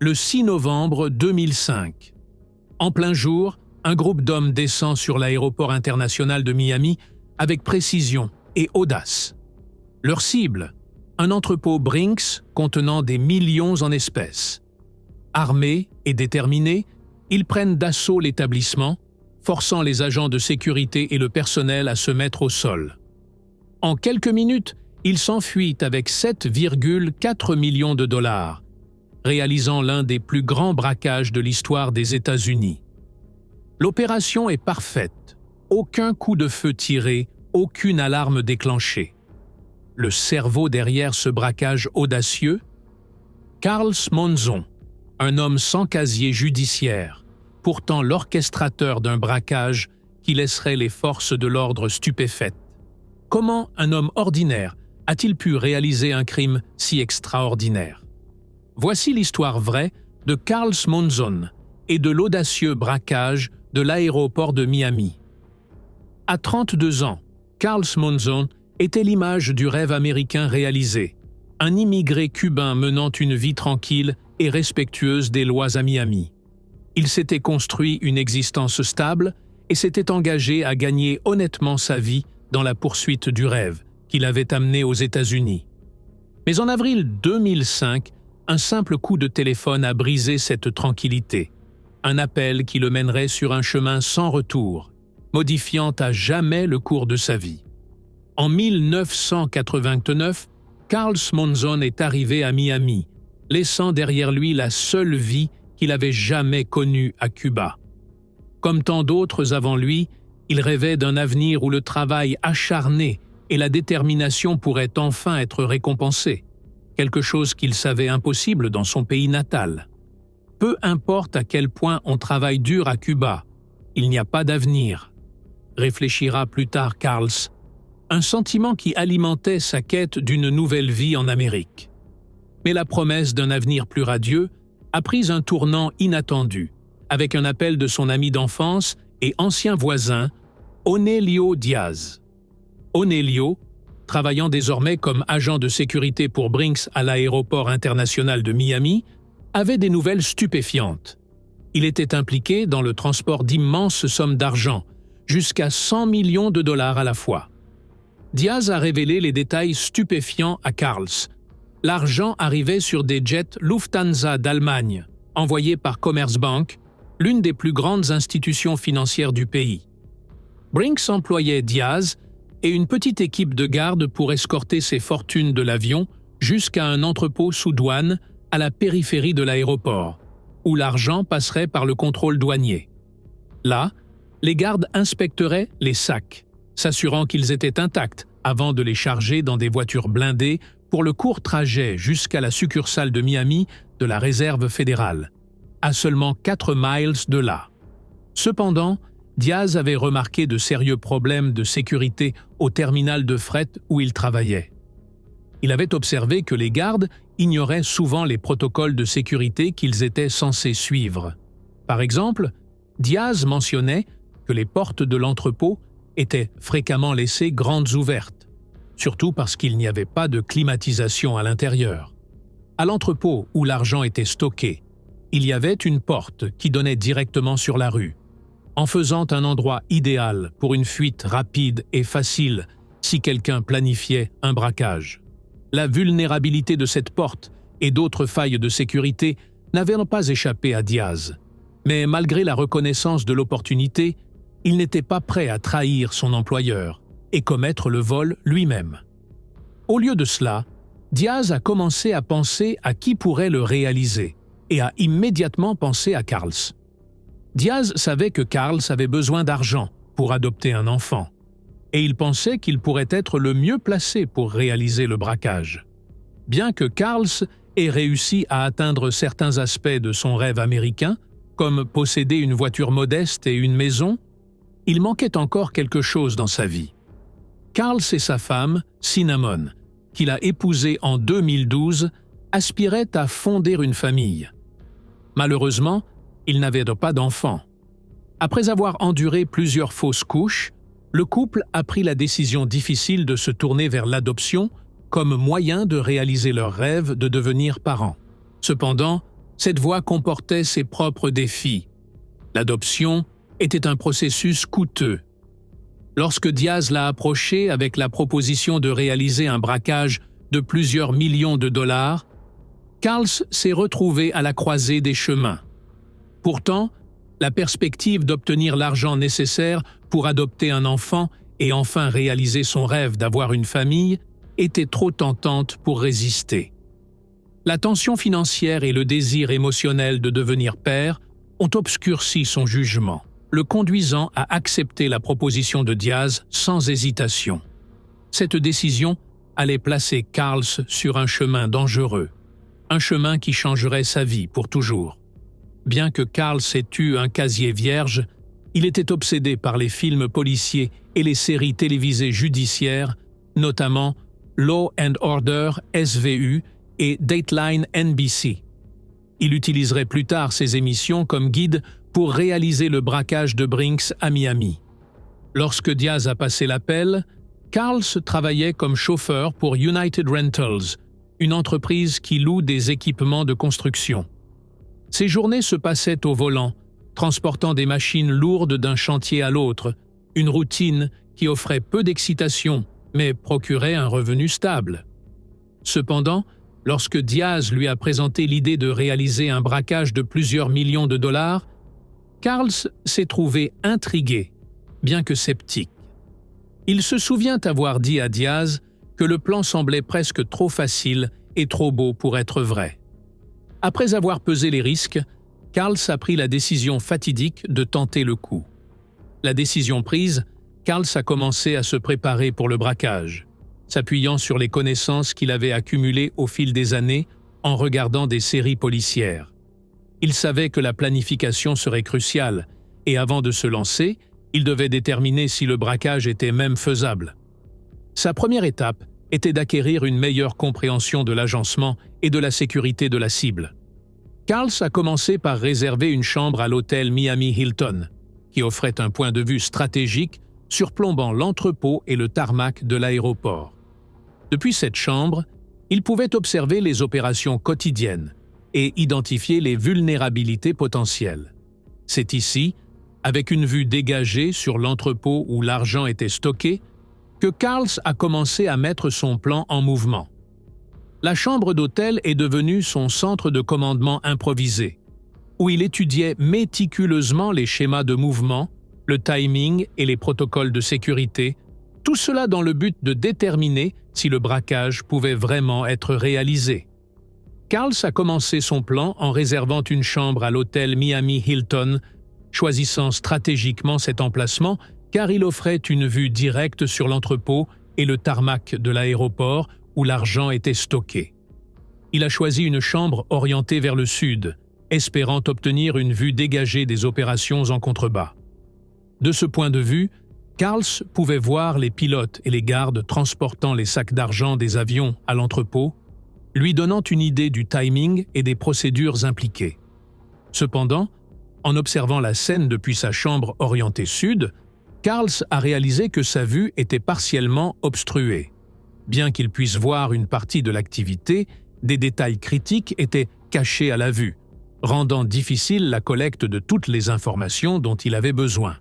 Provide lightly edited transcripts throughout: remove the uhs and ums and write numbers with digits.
le 6 novembre 2005. En plein jour, un groupe d'hommes descend sur l'aéroport international de Miami avec précision et audace. Leur cible, un entrepôt Brinks contenant des millions en espèces. Armés et déterminés, ils prennent d'assaut l'établissement, forçant les agents de sécurité et le personnel à se mettre au sol. En quelques minutes, ils s'enfuient avec 7,4 millions de dollars, réalisant l'un des plus grands braquages de l'histoire des États-Unis. L'opération est parfaite, aucun coup de feu tiré, aucune alarme déclenchée. Le cerveau derrière ce braquage audacieux? Carl Monzon, un homme sans casier judiciaire, pourtant l'orchestrateur d'un braquage qui laisserait les forces de l'ordre stupéfaites. Comment un homme ordinaire a-t-il pu réaliser un crime si extraordinaire? Voici l'histoire vraie de Carl Monzon et de l'audacieux braquage de l'aéroport de Miami. À 32 ans, Carl Monzon était l'image du rêve américain réalisé, un immigré cubain menant une vie tranquille et respectueuse des lois à Miami. Il s'était construit une existence stable et s'était engagé à gagner honnêtement sa vie dans la poursuite du rêve qui l'avait amené aux États-Unis. Mais en avril 2005, un simple coup de téléphone a brisé cette tranquillité, un appel qui le mènerait sur un chemin sans retour, modifiant à jamais le cours de sa vie. En 1989, Carl Monzon est arrivé à Miami, laissant derrière lui la seule vie qu'il avait jamais connue à Cuba. Comme tant d'autres avant lui, il rêvait d'un avenir où le travail acharné et la détermination pourraient enfin être récompensés, quelque chose qu'il savait impossible dans son pays natal. Peu importe à quel point on travaille dur à Cuba, il n'y a pas d'avenir, réfléchira plus tard Carl, un sentiment qui alimentait sa quête d'une nouvelle vie en Amérique. Mais la promesse d'un avenir plus radieux a pris un tournant inattendu, avec un appel de son ami d'enfance et ancien voisin, Onelio Diaz. Onelio, travaillant désormais comme agent de sécurité pour Brinks à l'aéroport international de Miami, avait des nouvelles stupéfiantes. Il était impliqué dans le transport d'immenses sommes d'argent, jusqu'à 100 millions de dollars à la fois. Diaz a révélé les détails stupéfiants à Carls. L'argent arrivait sur des jets Lufthansa d'Allemagne, envoyés par Commerzbank, l'une des plus grandes institutions financières du pays. Brinks employait Diaz et une petite équipe de garde pour escorter ces fortunes de l'avion jusqu'à un entrepôt sous douane à la périphérie de l'aéroport, où l'argent passerait par le contrôle douanier. Là, les gardes inspecteraient les sacs, s'assurant qu'ils étaient intacts avant de les charger dans des voitures blindées pour le court trajet jusqu'à la succursale de Miami de la Réserve fédérale, à seulement 4 miles de là. Cependant, Diaz avait remarqué de sérieux problèmes de sécurité au terminal de fret où il travaillait. Il avait observé que les gardes ignoraient souvent les protocoles de sécurité qu'ils étaient censés suivre. Par exemple, Diaz mentionnait que les portes de l'entrepôt étaient fréquemment laissées grandes ouvertes, surtout parce qu'il n'y avait pas de climatisation à l'intérieur. À l'entrepôt où l'argent était stocké, il y avait une porte qui donnait directement sur la rue, en faisant un endroit idéal pour une fuite rapide et facile si quelqu'un planifiait un braquage. La vulnérabilité de cette porte et d'autres failles de sécurité n'avaient pas échappé à Diaz. Mais malgré la reconnaissance de l'opportunité, il n'était pas prêt à trahir son employeur et commettre le vol lui-même. Au lieu de cela, Diaz a commencé à penser à qui pourrait le réaliser et a immédiatement pensé à Carls. Diaz savait que Carls avait besoin d'argent pour adopter un enfant, et il pensait qu'il pourrait être le mieux placé pour réaliser le braquage. Bien que Carls ait réussi à atteindre certains aspects de son rêve américain, comme posséder une voiture modeste et une maison, il manquait encore quelque chose dans sa vie. Carls et sa femme, Cinnamon, qu'il a épousée en 2012, aspiraient à fonder une famille. Malheureusement, ils n'avaient pas d'enfants. Après avoir enduré plusieurs fausses couches, le couple a pris la décision difficile de se tourner vers l'adoption comme moyen de réaliser leur rêve de devenir parents. Cependant, cette voie comportait ses propres défis. L'adoption était un processus coûteux. Lorsque Diaz l'a approché avec la proposition de réaliser un braquage de plusieurs millions de dollars, Karls s'est retrouvé à la croisée des chemins. Pourtant, la perspective d'obtenir l'argent nécessaire pour adopter un enfant et enfin réaliser son rêve d'avoir une famille était trop tentante pour résister. La tension financière et le désir émotionnel de devenir père ont obscurci son jugement, le conduisant à accepter la proposition de Diaz sans hésitation. Cette décision allait placer Karls sur un chemin dangereux, un chemin qui changerait sa vie pour toujours. Bien que Karls ait eu un casier vierge, il était obsédé par les films policiers et les séries télévisées judiciaires, notamment Law and Order SVU et Dateline NBC. Il utiliserait plus tard ces émissions comme guide pour réaliser le braquage de Brinks à Miami. Lorsque Diaz a passé l'appel, Karls travaillait comme chauffeur pour United Rentals, une entreprise qui loue des équipements de construction. Ses journées se passaient au volant, transportant des machines lourdes d'un chantier à l'autre, une routine qui offrait peu d'excitation, mais procurait un revenu stable. Cependant, lorsque Diaz lui a présenté l'idée de réaliser un braquage de plusieurs millions de dollars, Karls s'est trouvé intrigué, bien que sceptique. Il se souvient avoir dit à Diaz que le plan semblait presque trop facile et trop beau pour être vrai. Après avoir pesé les risques, Karls a pris la décision fatidique de tenter le coup. La décision prise, Karls a commencé à se préparer pour le braquage, s'appuyant sur les connaissances qu'il avait accumulées au fil des années en regardant des séries policières. Il savait que la planification serait cruciale, et avant de se lancer, il devait déterminer si le braquage était même faisable. Sa première étape était d'acquérir une meilleure compréhension de l'agencement et de la sécurité de la cible. Karls a commencé par réserver une chambre à l'hôtel Miami Hilton, qui offrait un point de vue stratégique surplombant l'entrepôt et le tarmac de l'aéroport. Depuis cette chambre, il pouvait observer les opérations quotidiennes et identifier les vulnérabilités potentielles. C'est ici, avec une vue dégagée sur l'entrepôt où l'argent était stocké, que Karls a commencé à mettre son plan en mouvement. La chambre d'hôtel est devenue son centre de commandement improvisé, où il étudiait méticuleusement les schémas de mouvement, le timing et les protocoles de sécurité, tout cela dans le but de déterminer si le braquage pouvait vraiment être réalisé. Karls a commencé son plan en réservant une chambre à l'hôtel Miami Hilton, choisissant stratégiquement cet emplacement car il offrait une vue directe sur l'entrepôt et le tarmac de l'aéroport où l'argent était stocké. Il a choisi une chambre orientée vers le sud, espérant obtenir une vue dégagée des opérations en contrebas. De ce point de vue, Karls pouvait voir les pilotes et les gardes transportant les sacs d'argent des avions à l'entrepôt, lui donnant une idée du timing et des procédures impliquées. Cependant, en observant la scène depuis sa chambre orientée sud, Karls a réalisé que sa vue était partiellement obstruée. Bien qu'il puisse voir une partie de l'activité, des détails critiques étaient cachés à la vue, rendant difficile la collecte de toutes les informations dont il avait besoin.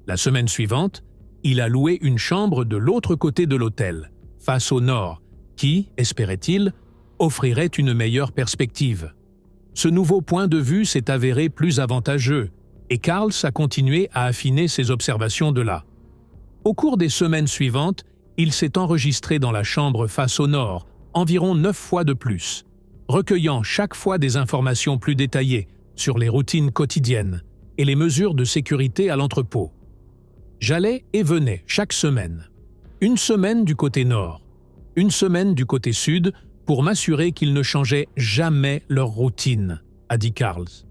La semaine suivante, il a loué une chambre de l'autre côté de l'hôtel, face au nord, qui, espérait-il, offrirait une meilleure perspective. Ce nouveau point de vue s'est avéré plus avantageux, et Karls a continué à affiner ses observations de là. Au cours des semaines suivantes, il s'est enregistré dans la chambre face au nord, environ 9 fois de plus, recueillant chaque fois des informations plus détaillées sur les routines quotidiennes et les mesures de sécurité à l'entrepôt. J'allais et venais chaque semaine. Une semaine du côté nord, une semaine du côté sud, pour m'assurer qu'ils ne changeaient jamais leur routine, a dit Karls.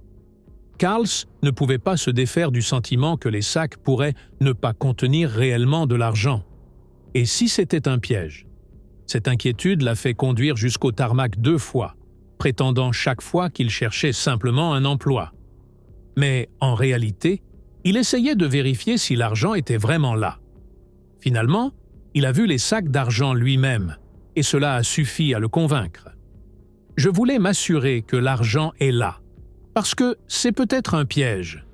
Karls ne pouvait pas se défaire du sentiment que les sacs pourraient ne pas contenir réellement de l'argent. Et si c'était un piège? Cette inquiétude l'a fait conduire jusqu'au tarmac 2 fois, prétendant chaque fois qu'il cherchait simplement un emploi. Mais en réalité, il essayait de vérifier si l'argent était vraiment là. Finalement, il a vu les sacs d'argent lui-même, et cela a suffi à le convaincre. « Je voulais m'assurer que l'argent est là », Parce que c'est peut-être un piège.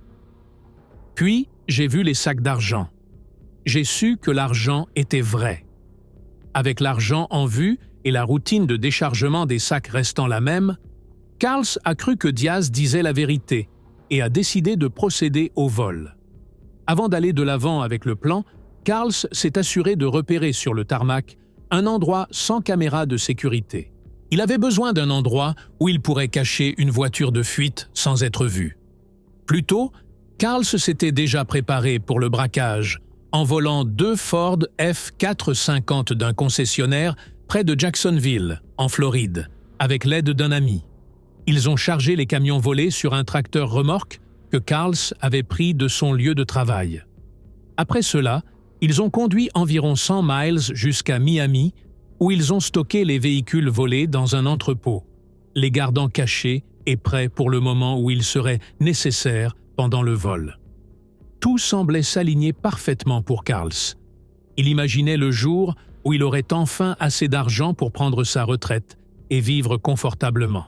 Puis, j'ai vu les sacs d'argent. J'ai su que l'argent était vrai. Avec l'argent en vue et la routine de déchargement des sacs restant la même, Carls a cru que Diaz disait la vérité et a décidé de procéder au vol. Avant d'aller de l'avant avec le plan, Carls s'est assuré de repérer sur le tarmac un endroit sans caméra de sécurité. Il avait besoin d'un endroit où il pourrait cacher une voiture de fuite sans être vu. Plus tôt, Carls s'était déjà préparé pour le braquage en volant 2 Ford F450 d'un concessionnaire près de Jacksonville, en Floride, avec l'aide d'un ami. Ils ont chargé les camions volés sur un tracteur remorque que Carls avait pris de son lieu de travail. Après cela, ils ont conduit environ 100 miles jusqu'à Miami, où ils ont stocké les véhicules volés dans un entrepôt, les gardant cachés et prêts pour le moment où ils seraient nécessaires pendant le vol. Tout semblait s'aligner parfaitement pour Carls. Il imaginait le jour où il aurait enfin assez d'argent pour prendre sa retraite et vivre confortablement.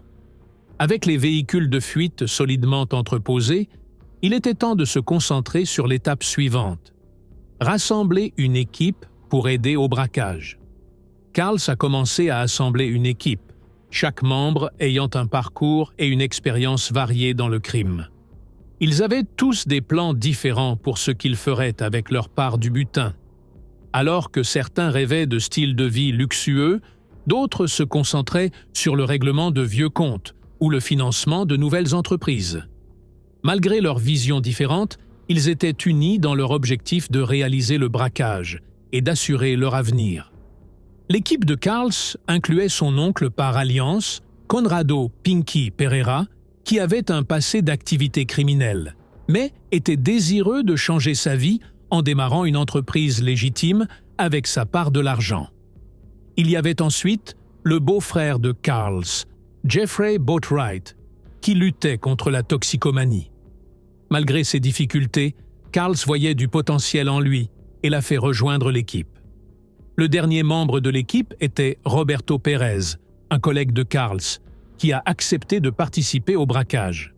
Avec les véhicules de fuite solidement entreposés, il était temps de se concentrer sur l'étape suivante: rassembler une équipe pour aider au braquage. Carls a commencé à assembler une équipe, chaque membre ayant un parcours et une expérience variée dans le crime. Ils avaient tous des plans différents pour ce qu'ils feraient avec leur part du butin. Alors que certains rêvaient de styles de vie luxueux, d'autres se concentraient sur le règlement de vieux comptes ou le financement de nouvelles entreprises. Malgré leurs visions différentes, ils étaient unis dans leur objectif de réaliser le braquage et d'assurer leur avenir. L'équipe de Carls incluait son oncle par alliance, Conrado Pinky Pereira, qui avait un passé d'activité criminelle, mais était désireux de changer sa vie en démarrant une entreprise légitime avec sa part de l'argent. Il y avait ensuite le beau-frère de Carls, Jeffrey Boatwright, qui luttait contre la toxicomanie. Malgré ses difficultés, Carls voyait du potentiel en lui et l'a fait rejoindre l'équipe. Le dernier membre de l'équipe était Roberto Pérez, un collègue de Carls, qui a accepté de participer au braquage.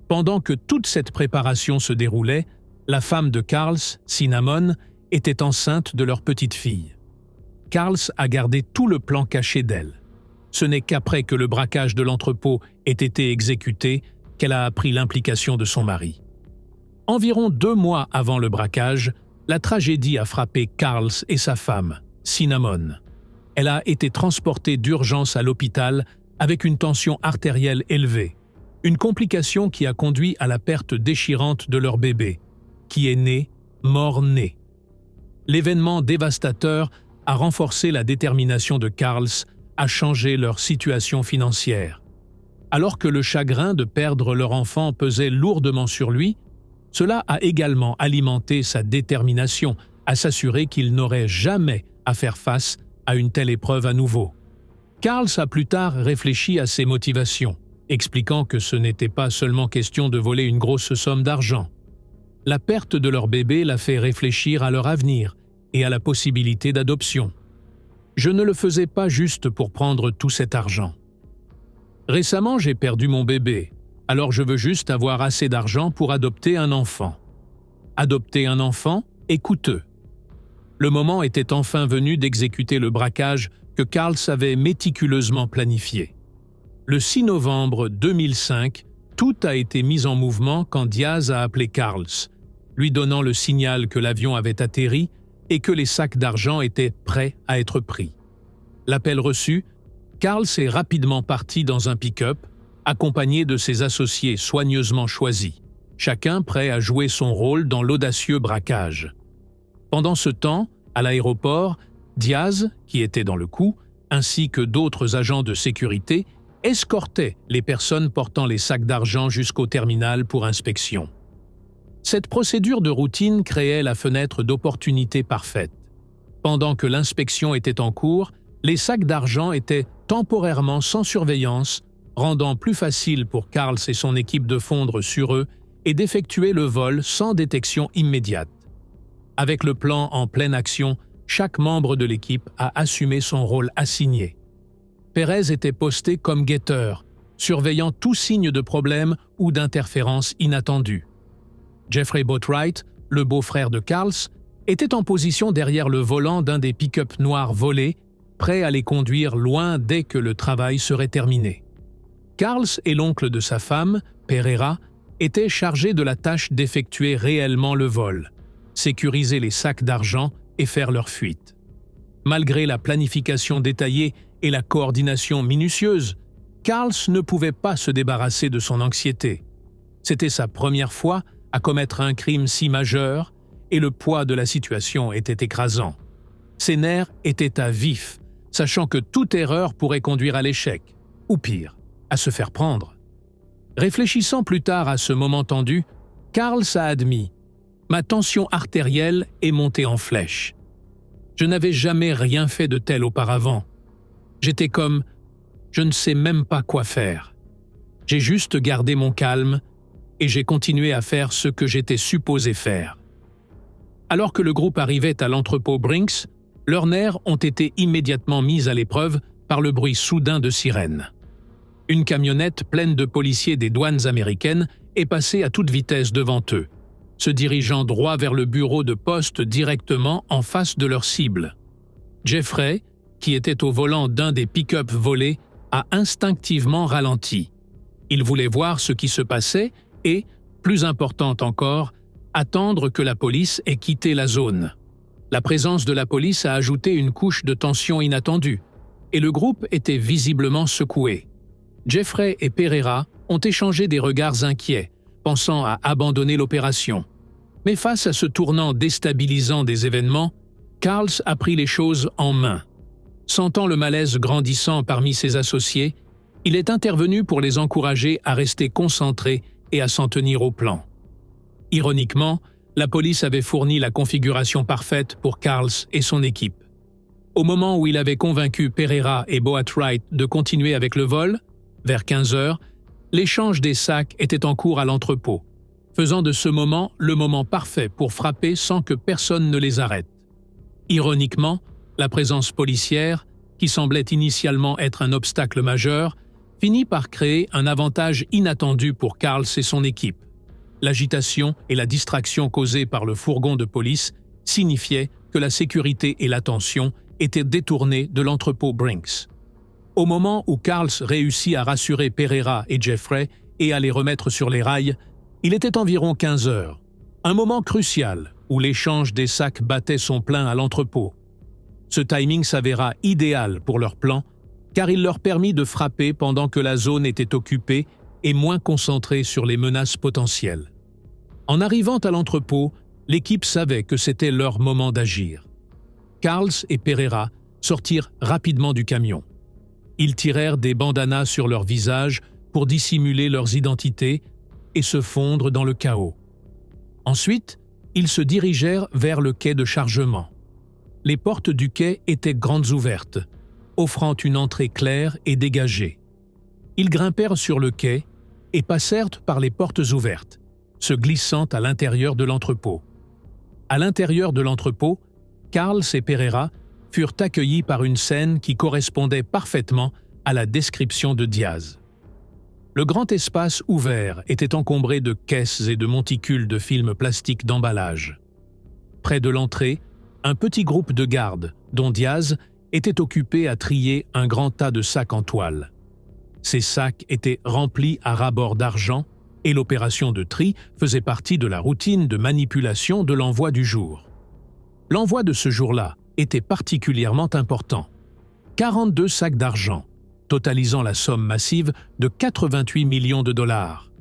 Pendant que toute cette préparation se déroulait, la femme de Carls, Cinnamon, était enceinte de leur petite fille. Carls a gardé tout le plan caché d'elle. Ce n'est qu'après que le braquage de l'entrepôt ait été exécuté qu'elle a appris l'implication de son mari. Environ 2 mois avant le braquage, la tragédie a frappé Carls et sa femme, Cinnamon. Elle a été transportée d'urgence à l'hôpital avec une tension artérielle élevée, une complication qui a conduit à la perte déchirante de leur bébé, qui est né mort-né. L'événement dévastateur a renforcé la détermination de Carls à changer leur situation financière. Alors que le chagrin de perdre leur enfant pesait lourdement sur lui, cela a également alimenté sa détermination à s'assurer qu'il n'aurait jamais à faire face à une telle épreuve à nouveau. Carls a plus tard réfléchi à ses motivations, expliquant que ce n'était pas seulement question de voler une grosse somme d'argent. La perte de leur bébé l'a fait réfléchir à leur avenir et à la possibilité d'adoption. Je ne le faisais pas juste pour prendre tout cet argent. Récemment, j'ai perdu mon bébé, alors je veux juste avoir assez d'argent pour adopter un enfant. Adopter un enfant est coûteux. Le moment était enfin venu d'exécuter le braquage que Carls avait méticuleusement planifié. Le 6 novembre 2005, tout a été mis en mouvement quand Diaz a appelé Carls, lui donnant le signal que l'avion avait atterri et que les sacs d'argent étaient prêts à être pris. L'appel reçu, Carls est rapidement parti dans un pick-up, accompagné de ses associés soigneusement choisis, chacun prêt à jouer son rôle dans l'audacieux braquage. Pendant ce temps, à l'aéroport, Diaz, qui était dans le coup, ainsi que d'autres agents de sécurité, escortaient les personnes portant les sacs d'argent jusqu'au terminal pour inspection. Cette procédure de routine créait la fenêtre d'opportunité parfaite. Pendant que l'inspection était en cours, les sacs d'argent étaient temporairement sans surveillance, rendant plus facile pour Carls et son équipe de fondre sur eux et d'effectuer le vol sans détection immédiate. Avec le plan en pleine action, chaque membre de l'équipe a assumé son rôle assigné. Pérez était posté comme guetteur, surveillant tout signe de problème ou d'interférences inattendues. Jeffrey Boatwright, le beau-frère de Carls, était en position derrière le volant d'un des pick-up noirs volés, prêt à les conduire loin dès que le travail serait terminé. Carls et l'oncle de sa femme, Pereira, étaient chargés de la tâche d'effectuer réellement le vol, sécuriser les sacs d'argent et faire leur fuite. Malgré la planification détaillée et la coordination minutieuse, Carls ne pouvait pas se débarrasser de son anxiété. C'était sa première fois à commettre un crime si majeur et le poids de la situation était écrasant. Ses nerfs étaient à vif, sachant que toute erreur pourrait conduire à l'échec, ou pire, à se faire prendre. Réfléchissant plus tard à ce moment tendu, Carls a admis « Ma tension artérielle est montée en flèche. Je n'avais jamais rien fait de tel auparavant. J'étais comme « je ne sais même pas quoi faire. J'ai juste gardé mon calme et j'ai continué à faire ce que j'étais supposé faire. » Alors que le groupe arrivait à l'entrepôt Brinks, leurs nerfs ont été immédiatement mis à l'épreuve par le bruit soudain de sirènes. Une camionnette pleine de policiers des douanes américaines est passée à toute vitesse devant eux, se dirigeant droit vers le bureau de poste directement en face de leur cible. Jeffrey, qui était au volant d'un des pick-up volés, a instinctivement ralenti. Il voulait voir ce qui se passait et, plus important encore, attendre que la police ait quitté la zone. La présence de la police a ajouté une couche de tension inattendue, et le groupe était visiblement secoué. Jeffrey et Pereira ont échangé des regards inquiets, pensant à abandonner l'opération. Mais face à ce tournant déstabilisant des événements, Carls a pris les choses en main. Sentant le malaise grandissant parmi ses associés, il est intervenu pour les encourager à rester concentrés et à s'en tenir au plan. Ironiquement, la police avait fourni la configuration parfaite pour Carls et son équipe. Au moment où il avait convaincu Pereira et Boatwright de continuer avec le vol, vers 15 heures, l'échange des sacs était en cours à l'entrepôt, faisant de ce moment le moment parfait pour frapper sans que personne ne les arrête. Ironiquement, la présence policière, qui semblait initialement être un obstacle majeur, finit par créer un avantage inattendu pour Carls et son équipe. L'agitation et la distraction causées par le fourgon de police signifiaient que la sécurité et l'attention étaient détournées de l'entrepôt Brinks. Au moment où Carls réussit à rassurer Pereira et Jeffrey et à les remettre sur les rails, il était environ 15 heures, un moment crucial où l'échange des sacs battait son plein à l'entrepôt. Ce timing s'avéra idéal pour leur plan, car il leur permit de frapper pendant que la zone était occupée et moins concentrée sur les menaces potentielles. En arrivant à l'entrepôt, l'équipe savait que c'était leur moment d'agir. Carls et Pereira sortirent rapidement du camion. Ils tirèrent des bandanas sur leurs visages pour dissimuler leurs identités et se fondre dans le chaos. Ensuite, ils se dirigèrent vers le quai de chargement. Les portes du quai étaient grandes ouvertes, offrant une entrée claire et dégagée. Ils grimpèrent sur le quai et passèrent par les portes ouvertes, se glissant à l'intérieur de l'entrepôt. À l'intérieur de l'entrepôt, Carls et Pereira furent accueillis par une scène qui correspondait parfaitement à la description de Diaz. Le grand espace ouvert était encombré de caisses et de monticules de films plastiques d'emballage. Près de l'entrée, un petit groupe de gardes, dont Diaz, était occupé à trier un grand tas de sacs en toile. Ces sacs étaient remplis à ras-bord d'argent et l'opération de tri faisait partie de la routine de manipulation de l'envoi du jour. L'envoi de ce jour-là était particulièrement important. 42 sacs d'argent, totalisant la somme massive de 88 millions de dollars.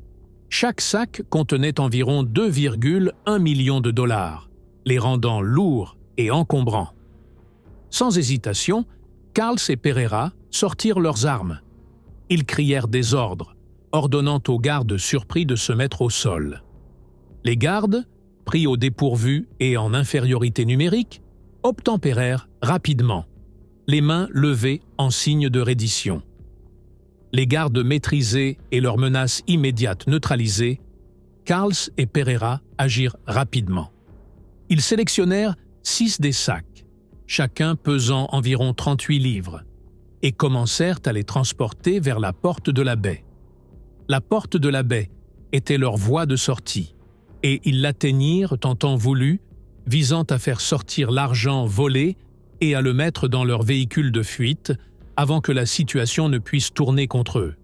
Chaque sac contenait environ 2,1 millions de dollars, les rendant lourds et encombrants. Sans hésitation, Carls et Pereira sortirent leurs armes. Ils crièrent des ordres, ordonnant aux gardes surpris de se mettre au sol. Les gardes, pris au dépourvu et en infériorité numérique, obtempérèrent rapidement, les mains levées en signe de reddition. Les gardes maîtrisés et leurs menaces immédiates neutralisées, Carls et Pereira agirent rapidement. Ils sélectionnèrent 6 des sacs, chacun pesant environ 38 livres, et commencèrent à les transporter vers la porte de la baie. La porte de la baie était leur voie de sortie, et ils l'atteignirent en temps voulu, visant à faire sortir l'argent volé et à le mettre dans leur véhicule de fuite avant que la situation ne puisse tourner contre eux.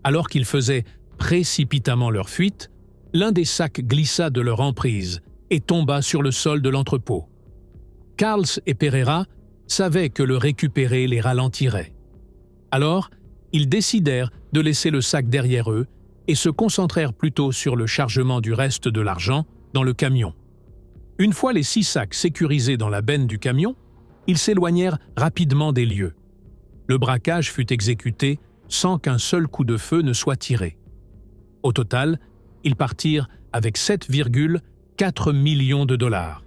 Alors qu'ils faisaient précipitamment leur fuite, l'un des sacs glissa de leur emprise et tomba sur le sol de l'entrepôt. Carls et Pereira savaient que le récupérer les ralentirait. Alors, ils décidèrent de laisser le sac derrière eux et se concentrèrent plutôt sur le chargement du reste de l'argent dans le camion. Une fois les 6 sacs sécurisés dans la benne du camion, ils s'éloignèrent rapidement des lieux. Le braquage fut exécuté sans qu'un seul coup de feu ne soit tiré. Au total, ils partirent avec 7,4 millions de dollars.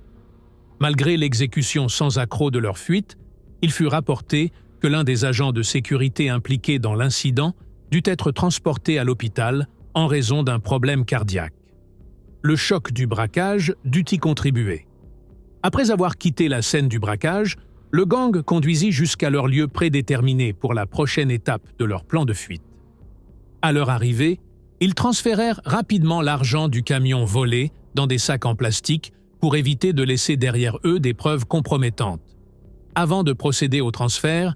Malgré l'exécution sans accroc de leur fuite, il fut rapporté que l'un des agents de sécurité impliqués dans l'incident dut être transporté à l'hôpital en raison d'un problème cardiaque. Le choc du braquage dut y contribuer. Après avoir quitté la scène du braquage, le gang conduisit jusqu'à leur lieu prédéterminé pour la prochaine étape de leur plan de fuite. À leur arrivée, ils transférèrent rapidement l'argent du camion volé dans des sacs en plastique pour éviter de laisser derrière eux des preuves compromettantes. Avant de procéder au transfert,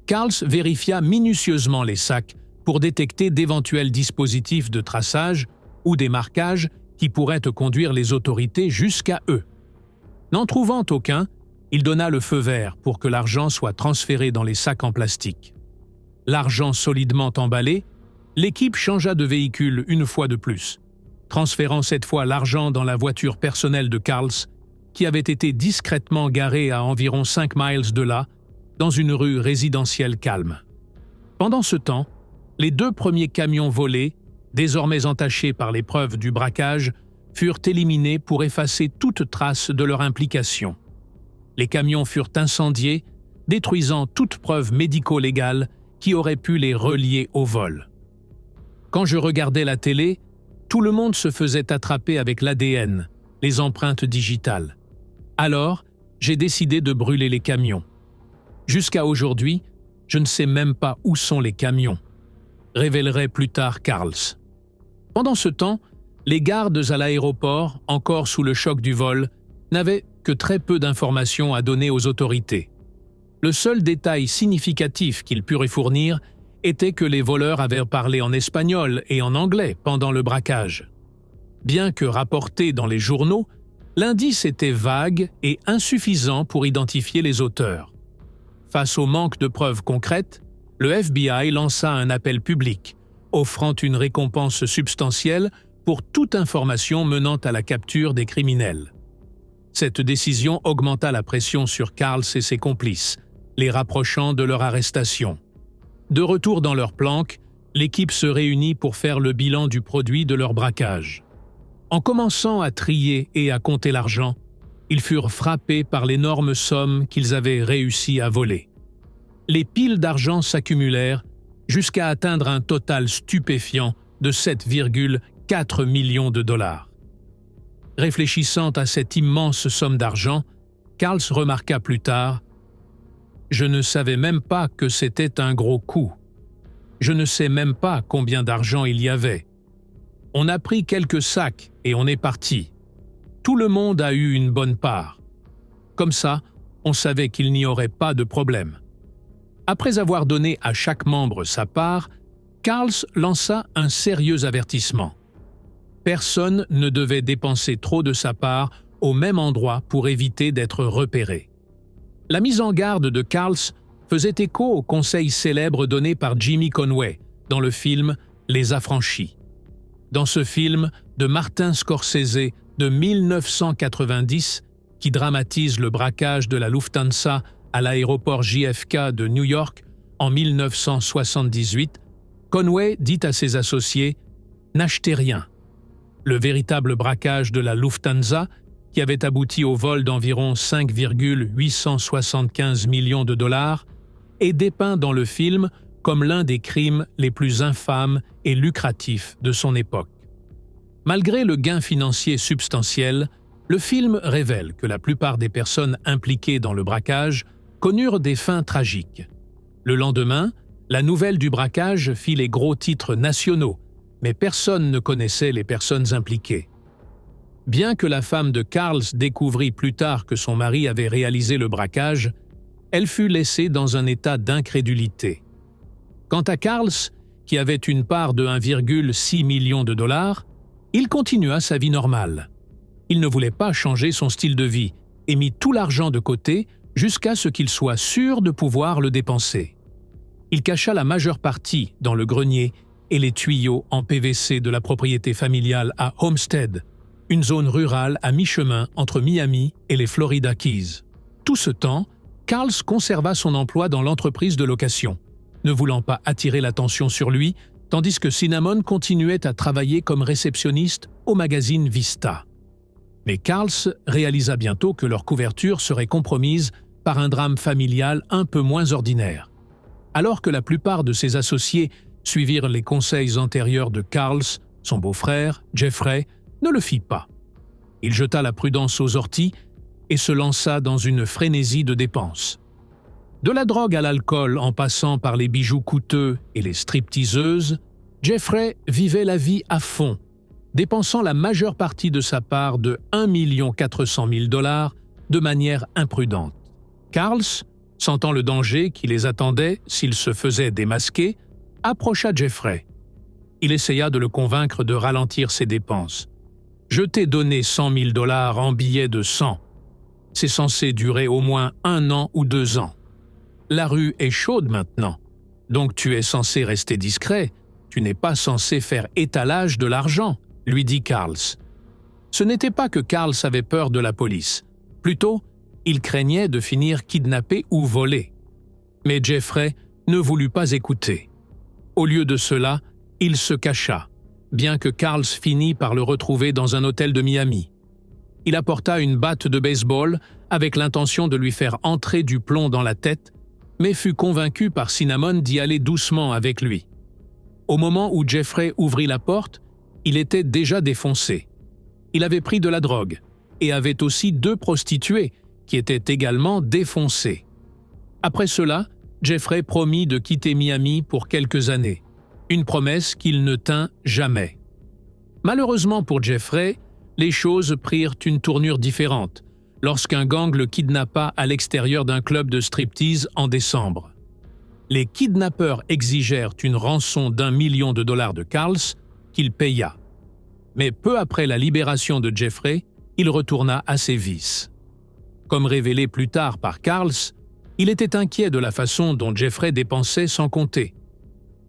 Carls vérifia minutieusement les sacs pour détecter d'éventuels dispositifs de traçage ou des marquages qui pourraient conduire les autorités jusqu'à eux. N'en trouvant aucun, il donna le feu vert pour que l'argent soit transféré dans les sacs en plastique. L'argent solidement emballé, l'équipe changea de véhicule une fois de plus, transférant cette fois l'argent dans la voiture personnelle de Carls, qui avait été discrètement garée à environ 5 miles de là, dans une rue résidentielle calme. Pendant ce temps, les 2 premiers camions volés, désormais entachés par les preuves du braquage, furent éliminés pour effacer toute trace de leur implication. Les camions furent incendiés, détruisant toute preuve médico-légale qui aurait pu les relier au vol. Quand je regardais la télé, tout le monde se faisait attraper avec l'ADN, les empreintes digitales. Alors, j'ai décidé de brûler les camions. Jusqu'à aujourd'hui, je ne sais même pas où sont les camions, révélerait plus tard Carls. Pendant ce temps, les gardes à l'aéroport, encore sous le choc du vol, n'avaient que très peu d'informations à donner aux autorités. Le seul détail significatif qu'ils purent fournir était que les voleurs avaient parlé en espagnol et en anglais pendant le braquage. Bien que rapporté dans les journaux, l'indice était vague et insuffisant pour identifier les auteurs. Face au manque de preuves concrètes, le FBI lança un appel public, offrant une récompense substantielle pour toute information menant à la capture des criminels. Cette décision augmenta la pression sur Carls et ses complices, les rapprochant de leur arrestation. De retour dans leur planque, l'équipe se réunit pour faire le bilan du produit de leur braquage. En commençant à trier et à compter l'argent, ils furent frappés par l'énorme somme qu'ils avaient réussi à voler. Les piles d'argent s'accumulèrent jusqu'à atteindre un total stupéfiant de 7,4 millions de dollars. Réfléchissant à cette immense somme d'argent, Carls remarqua plus tard « Je ne savais même pas que c'était un gros coup. Je ne sais même pas combien d'argent il y avait. On a pris quelques sacs et on est parti. Tout le monde a eu une bonne part. Comme ça, on savait qu'il n'y aurait pas de problème. » Après avoir donné à chaque membre sa part, Carls lança un sérieux avertissement. Personne ne devait dépenser trop de sa part au même endroit pour éviter d'être repéré. La mise en garde de Carls faisait écho au conseil célèbre donné par Jimmy Conway dans le film « Les Affranchis ». Dans ce film de Martin Scorsese de 1990, qui dramatise le braquage de la Lufthansa à l'aéroport JFK de New York en 1978, Conway dit à ses associés « N'achetez rien ». Le véritable braquage de la Lufthansa, qui avait abouti au vol d'environ 5,875 millions de dollars, est dépeint dans le film comme l'un des crimes les plus infâmes et lucratifs de son époque. Malgré le gain financier substantiel, le film révèle que la plupart des personnes impliquées dans le braquage connurent des fins tragiques. Le lendemain, la nouvelle du braquage fit les gros titres nationaux, mais personne ne connaissait les personnes impliquées. Bien que la femme de Carls découvrit plus tard que son mari avait réalisé le braquage, elle fut laissée dans un état d'incrédulité. Quant à Carls, qui avait une part de 1,6 million de dollars, il continua sa vie normale. Il ne voulait pas changer son style de vie et mit tout l'argent de côté jusqu'à ce qu'il soit sûr de pouvoir le dépenser. Il cacha la majeure partie dans le grenier et les tuyaux en PVC de la propriété familiale à Homestead, une zone rurale à mi-chemin entre Miami et les Florida Keys. Tout ce temps, Carls conserva son emploi dans l'entreprise de location, ne voulant pas attirer l'attention sur lui, tandis que Cinnamon continuait à travailler comme réceptionniste au magazine Vista. Mais Carls réalisa bientôt que leur couverture serait compromise par un drame familial un peu moins ordinaire. Alors que la plupart de ses associés suivirent les conseils antérieurs de Carls, son beau-frère, Jeffrey, ne le fit pas. Il jeta la prudence aux orties et se lança dans une frénésie de dépenses. De la drogue à l'alcool en passant par les bijoux coûteux et les stripteaseuses, Jeffrey vivait la vie à fond, dépensant la majeure partie de sa part de 1 400 000 $ de manière imprudente. Carls, sentant le danger qui les attendait s'il se faisait démasquer, approcha Jeffrey. Il essaya de le convaincre de ralentir ses dépenses. « Je t'ai donné 100 000 $ en billets de 100. C'est censé durer au moins 1 an ou 2 ans. La rue est chaude maintenant, donc tu es censé rester discret, tu n'es pas censé faire étalage de l'argent, lui dit Carls. Ce n'était pas que Carls avait peur de la police, plutôt, il craignait de finir kidnappé ou volé. Mais Jeffrey ne voulut pas écouter. Au lieu de cela, il se cacha, bien que Carls finit par le retrouver dans un hôtel de Miami. Il apporta une batte de baseball avec l'intention de lui faire entrer du plomb dans la tête, mais fut convaincu par Cinnamon d'y aller doucement avec lui. Au moment où Jeffrey ouvrit la porte, il était déjà défoncé. Il avait pris de la drogue et avait aussi 2 prostituées qui étaient également défoncées. Après cela, Jeffrey promit de quitter Miami pour quelques années, une promesse qu'il ne tint jamais. Malheureusement pour Jeffrey, les choses prirent une tournure différente lorsqu'un gang le kidnappa à l'extérieur d'un club de striptease en décembre. Les kidnappeurs exigèrent une rançon d'1 million de dollars de Carls, qu'il paya. Mais peu après la libération de Jeffrey, il retourna à ses vices. Comme révélé plus tard par Carls, il était inquiet de la façon dont Jeffrey dépensait sans compter.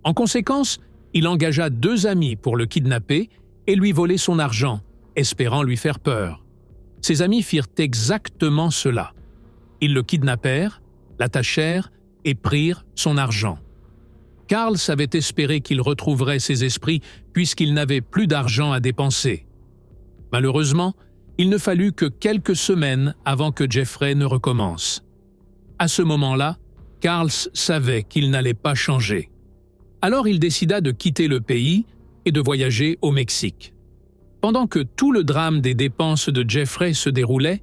En conséquence, il engagea 2 amis pour le kidnapper et lui voler son argent, espérant lui faire peur. Ses amis firent exactement cela. Ils le kidnappèrent, l'attachèrent et prirent son argent. Carls avait espéré qu'il retrouverait ses esprits puisqu'il n'avait plus d'argent à dépenser. Malheureusement, il ne fallut que quelques semaines avant que Jeffrey ne recommence. À ce moment-là, Carls savait qu'il n'allait pas changer. Alors il décida de quitter le pays et de voyager au Mexique. Pendant que tout le drame des dépenses de Jeffrey se déroulait,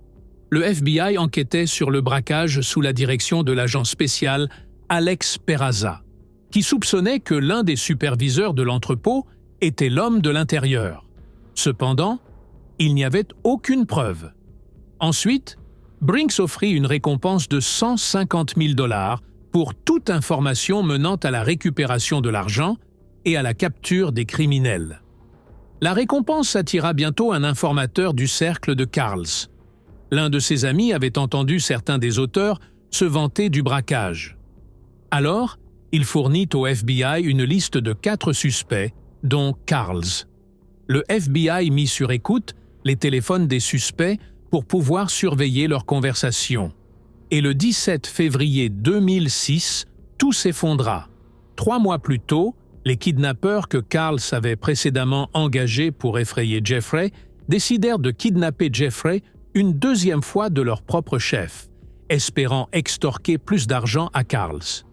le FBI enquêtait sur le braquage sous la direction de l'agent spécial Alex Peraza, qui soupçonnait que l'un des superviseurs de l'entrepôt était l'homme de l'intérieur. Cependant, il n'y avait aucune preuve. Ensuite, Brinks offrit une récompense de 150 000 $ pour toute information menant à la récupération de l'argent et à la capture des criminels. La récompense attira bientôt un informateur du cercle de Carls. L'un de ses amis avait entendu certains des auteurs se vanter du braquage. Alors, il fournit au FBI une liste de 4 suspects, dont Carls. Le FBI mit sur écoute les téléphones des suspects pour pouvoir surveiller leurs conversations. Et le 17 février 2006, tout s'effondra. 3 mois plus tôt, les kidnappeurs que Carls avait précédemment engagés pour effrayer Jeffrey décidèrent de kidnapper Jeffrey une 2e fois de leur propre chef, espérant extorquer plus d'argent à Carls.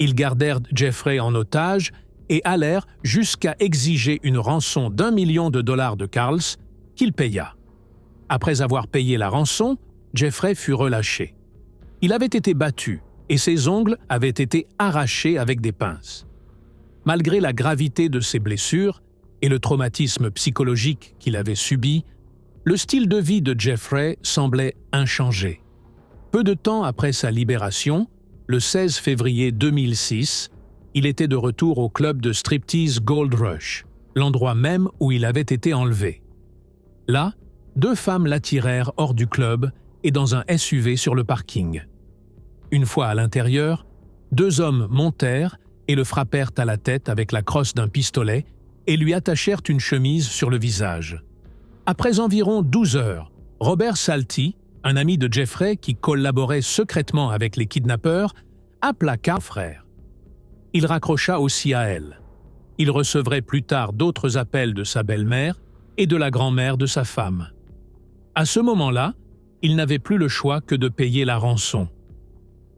Ils gardèrent Jeffrey en otage et allèrent jusqu'à exiger une rançon d'1 million de dollars de Carls, qu'il paya. Après avoir payé la rançon, Jeffrey fut relâché. Il avait été battu et ses ongles avaient été arrachés avec des pinces. Malgré la gravité de ses blessures, et le traumatisme psychologique qu'il avait subi, le style de vie de Jeffrey semblait inchangé. Peu de temps après sa libération, le 16 février 2006, il était de retour au club de striptease Gold Rush, l'endroit même où il avait été enlevé. Là, 2 femmes l'attirèrent hors du club et dans un SUV sur le parking. Une fois à l'intérieur, 2 hommes montèrent et le frappèrent à la tête avec la crosse d'un pistolet et lui attachèrent une chemise sur le visage. Après environ 12 heures, Robert Salty, un ami de Jeffrey qui collaborait secrètement avec les kidnappeurs, appela Carl frère. Il raccrocha aussi à elle. Il recevrait plus tard d'autres appels de sa belle-mère et de la grand-mère de sa femme. À ce moment-là, il n'avait plus le choix que de payer la rançon.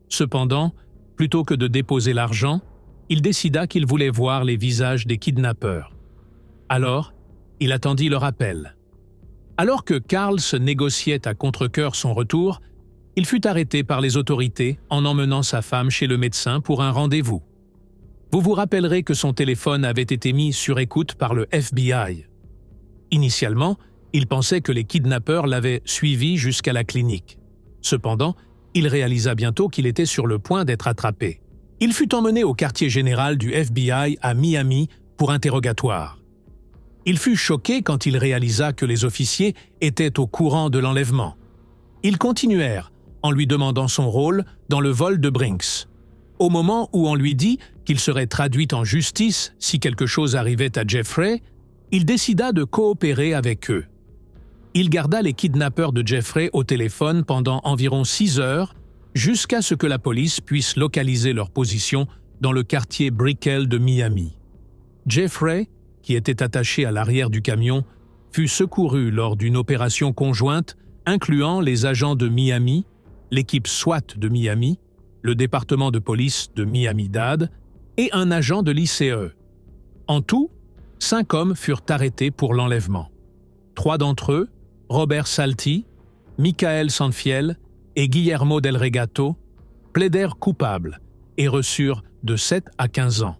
Cependant, plutôt que de déposer l'argent, il décida qu'il voulait voir les visages des kidnappeurs. Alors, il attendit leur appel. Alors que Carl se négociait à contre-cœur son retour, il fut arrêté par les autorités en emmenant sa femme chez le médecin pour un rendez-vous. Vous vous rappellerez que son téléphone avait été mis sur écoute par le FBI. Initialement, il pensait que les kidnappeurs l'avaient suivi jusqu'à la clinique. Cependant, il réalisa bientôt qu'il était sur le point d'être attrapé. Il fut emmené au quartier général du FBI à Miami pour interrogatoire. Il fut choqué quand il réalisa que les officiers étaient au courant de l'enlèvement. Ils continuèrent en lui demandant son rôle dans le vol de Brinks. Au moment où on lui dit qu'il serait traduit en justice si quelque chose arrivait à Jeffrey, il décida de coopérer avec eux. Il garda les kidnappeurs de Jeffrey au téléphone pendant environ 6 heures jusqu'à ce que la police puisse localiser leur position dans le quartier Brickell de Miami. Jeffrey, qui était attaché à l'arrière du camion, fut secouru lors d'une opération conjointe incluant les agents de Miami, l'équipe SWAT de Miami, le département de police de Miami-Dade et un agent de l'ICE. En tout, 5 hommes furent arrêtés pour l'enlèvement. 3 d'entre eux, Robert Salty, Michael Sanfiel et Guillermo del Regato, plaidèrent coupables et reçurent de 7 à 15 ans.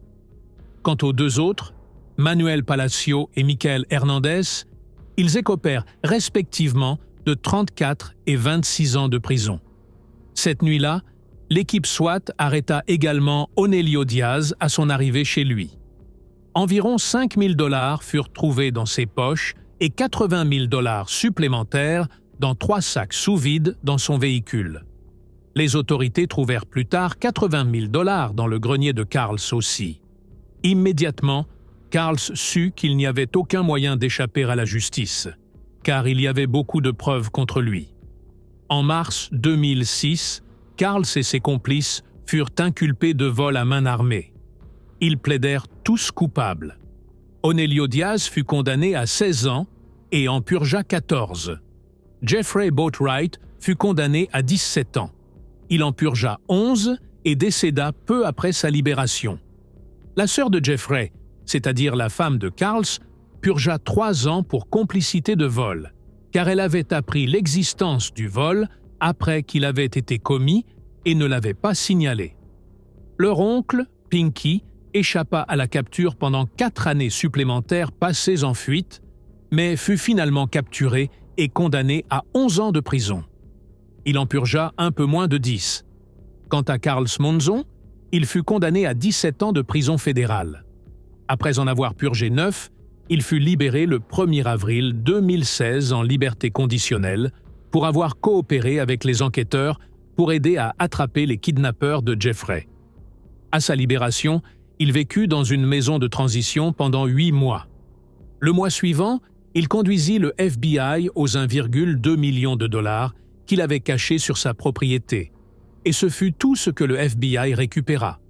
Quant aux 2 autres, Manuel Palacio et Michael Hernandez, ils écopèrent respectivement de 34 et 26 ans de prison. Cette nuit-là, l'équipe SWAT arrêta également Onelio Diaz à son arrivée chez lui. Environ 5 000 $ furent trouvés dans ses poches et 80 000 $ supplémentaires dans 3 sacs sous vide dans son véhicule. Les autorités trouvèrent plus tard 80 000 $ dans le grenier de Carls aussi. Immédiatement, Carls sut qu'il n'y avait aucun moyen d'échapper à la justice, car il y avait beaucoup de preuves contre lui. En mars 2006, Carls et ses complices furent inculpés de vol à main armée. Ils plaidèrent tous coupables. Onelio Diaz fut condamné à 16 ans et en purgea 14. Jeffrey Boatwright fut condamné à 17 ans. Il en purgea 11 et décéda peu après sa libération. La sœur de Jeffrey, c'est-à-dire la femme de Carls, purgea 3 ans pour complicité de vol, car elle avait appris l'existence du vol après qu'il avait été commis et ne l'avait pas signalé. Leur oncle, Pinky, échappa à la capture pendant 4 années supplémentaires passées en fuite, mais fut finalement capturé et condamné à 11 ans de prison. Il en purgea un peu moins de 10. Quant à Carls Monzon, il fut condamné à 17 ans de prison fédérale. Après en avoir purgé 9, il fut libéré le 1er avril 2016 en liberté conditionnelle pour avoir coopéré avec les enquêteurs pour aider à attraper les kidnappeurs de Jeffrey. À sa libération, il vécut dans une maison de transition pendant 8 mois. Le mois suivant, il conduisit le FBI aux 1,2 million de $ qu'il avait cachés sur sa propriété. Et ce fut tout ce que le FBI récupéra.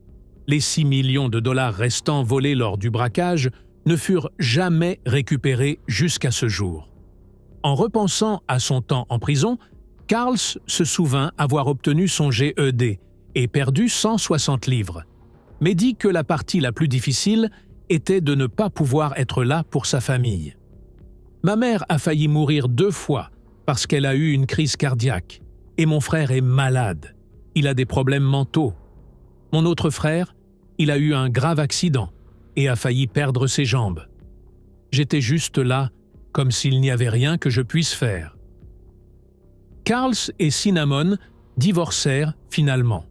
Les 6 millions de $ restants volés lors du braquage ne furent jamais récupérés jusqu'à ce jour. En repensant à son temps en prison, Carls se souvint avoir obtenu son GED et perdu 160 livres, mais dit que la partie la plus difficile était de ne pas pouvoir être là pour sa famille. « Ma mère a failli mourir 2 fois parce qu'elle a eu une crise cardiaque, et mon frère est malade. Il a des problèmes mentaux. Mon autre frère, il a eu un grave accident et a failli perdre ses jambes. J'étais juste là, comme s'il n'y avait rien que je puisse faire. Carls et Cinnamon divorcèrent finalement,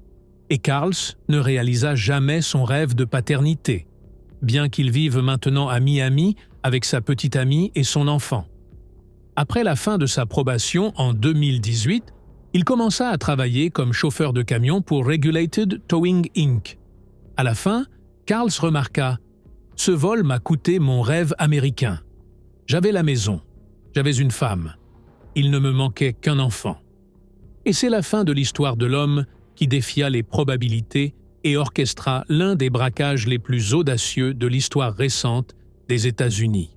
et Carls ne réalisa jamais son rêve de paternité, bien qu'il vive maintenant à Miami avec sa petite amie et son enfant. Après la fin de sa probation en 2018, il commença à travailler comme chauffeur de camion pour Regulated Towing Inc. À la fin, Carls remarqua « Ce vol m'a coûté mon rêve américain. J'avais la maison, j'avais une femme. Il ne me manquait qu'un enfant. » Et c'est la fin de l'histoire de l'homme qui défia les probabilités et orchestra l'un des braquages les plus audacieux de l'histoire récente des États-Unis.